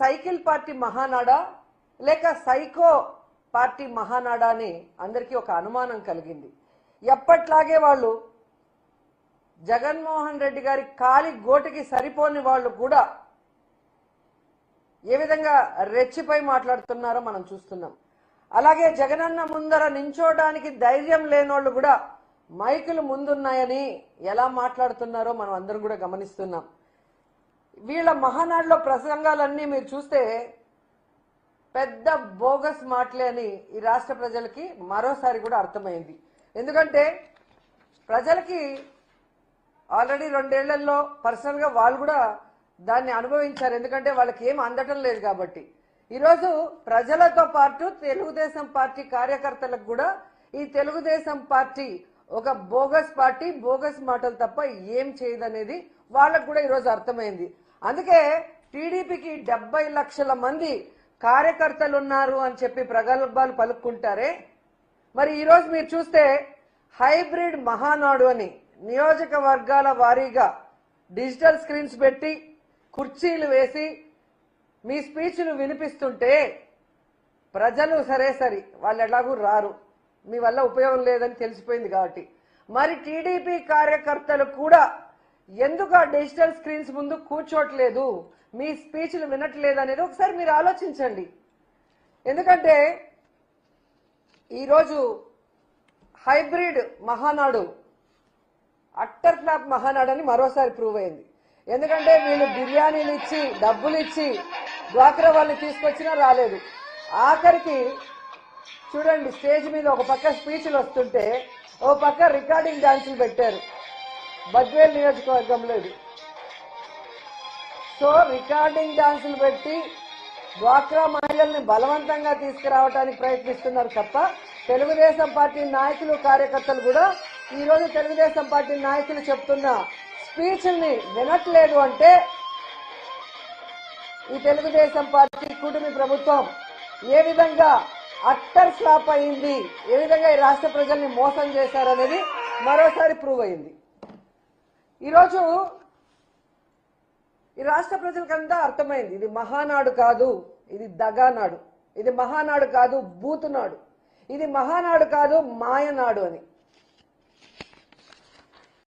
Cycle party మహానాడా లేక psycho party మహానాడా అని అందరికీ ఒక అనుమానం కలిగింది. ఎప్పట్లాగే వాళ్ళు జగన్మోహన్ రెడ్డి గారి కాలి గోటికి సరిపోని వాళ్ళు కూడా ఏ విధంగా రెచ్చిపోయి మాట్లాడుతున్నారో మనం చూస్తున్నాం. అలాగే జగనన్న ముందర నించోడానికి ధైర్యం లేనోళ్ళు కూడా మైకులు ముందున్నాయని ఎలా మాట్లాడుతున్నారో మనం అందరం కూడా గమనిస్తున్నాం. వీళ్ళ మహానాడులో ప్రసంగాలన్నీ మీరు చూస్తే పెద్ద బోగస్ మాటలే అని ఈ రాష్ట్ర ప్రజలకి మరోసారి కూడా అర్థమైంది. ఎందుకంటే ప్రజలకి ఆల్రెడీ 2 ఏళ్లలో పర్సనల్గా వాళ్ళు కూడా దాన్ని అనుభవించారు. ఎందుకంటే వాళ్ళకి ఏం అందటం లేదు కాబట్టి. ఈరోజు ప్రజలతో పాటు తెలుగుదేశం పార్టీ కార్యకర్తలకు కూడా ఈ తెలుగుదేశం పార్టీ ఒక బోగస్ పార్టీ, బోగస్ మాటలు తప్ప ఏం చేయదనేది వాళ్ళకు కూడా ఈరోజు అర్థమైంది. అందుకే టీడీపీకి 70 లక్షల మంది కార్యకర్తలు ఉన్నారు అని చెప్పి ప్రగల్భాలు పలుకుంటారే, మరి ఈరోజు మీరు చూస్తే హైబ్రిడ్ మహానాడు అని నియోజకవర్గాల వారీగా డిజిటల్ స్క్రీన్స్ పెట్టి కుర్చీలు వేసి మీ స్పీచ్లు వినిపిస్తుంటే ప్రజలు సరే వాళ్ళు ఎలాగూ రారు, మీ వల్ల ఉపయోగం లేదని తెలిసిపోయింది కాబట్టి మరి టీడీపీ కార్యకర్తలు కూడా ఎందుకు ఆ డిజిటల్ స్క్రీన్స్ ముందు కూర్చోట్లేదు, మీ స్పీచ్లు వినట్లేదు అనేది ఒకసారి మీరు ఆలోచించండి. ఎందుకంటే ఈరోజు hybrid Mahanadu utter flop Mahanadu అని మరోసారి ప్రూవ్ అయింది. ఎందుకంటే వీళ్ళు బిర్యానీలు ఇచ్చి డబ్బులు ఇచ్చి డ్వాక్రా వాళ్ళని తీసుకొచ్చినా రాలేదు. ఆఖరికి చూడండి, స్టేజ్ మీద ఒక పక్క స్పీచ్లు వస్తుంటే ఓ పక్క రికార్డింగ్ డాన్సులు పెట్టారు. బద్వేల్ నియోజకవర్గంలో ఇది. సో రికార్డింగ్ డాన్సులు పెట్టి డ్వాక్రా మహిళల్ని బలవంతంగా తీసుకురావడానికి ప్రయత్నిస్తున్నారు తప్ప తెలుగుదేశం పార్టీ నాయకులు కార్యకర్తలు కూడా ఈరోజు తెలుగుదేశం పార్టీ నాయకులు చెప్తున్న స్పీచ్ల్ని వినట్లేదు. అంటే ఈ తెలుగుదేశం పార్టీ కూటమి ప్రభుత్వం ఏ విధంగా అట్టర్ ఫ్లాప్ అయింది, ఏ విధంగా ఈ రాష్ట్ర ప్రజల్ని మోసం చేశారనేది మరోసారి ప్రూవ్ అయింది. ఈరోజు ఈ రాష్ట్ర ప్రజలకంతా అర్థమైంది, ఇది మహానాడు కాదు, ఇది దగానాడు, ఇది మహానాడు కాదు బూతునాడు, ఇది మహానాడు కాదు మాయనాడు అని.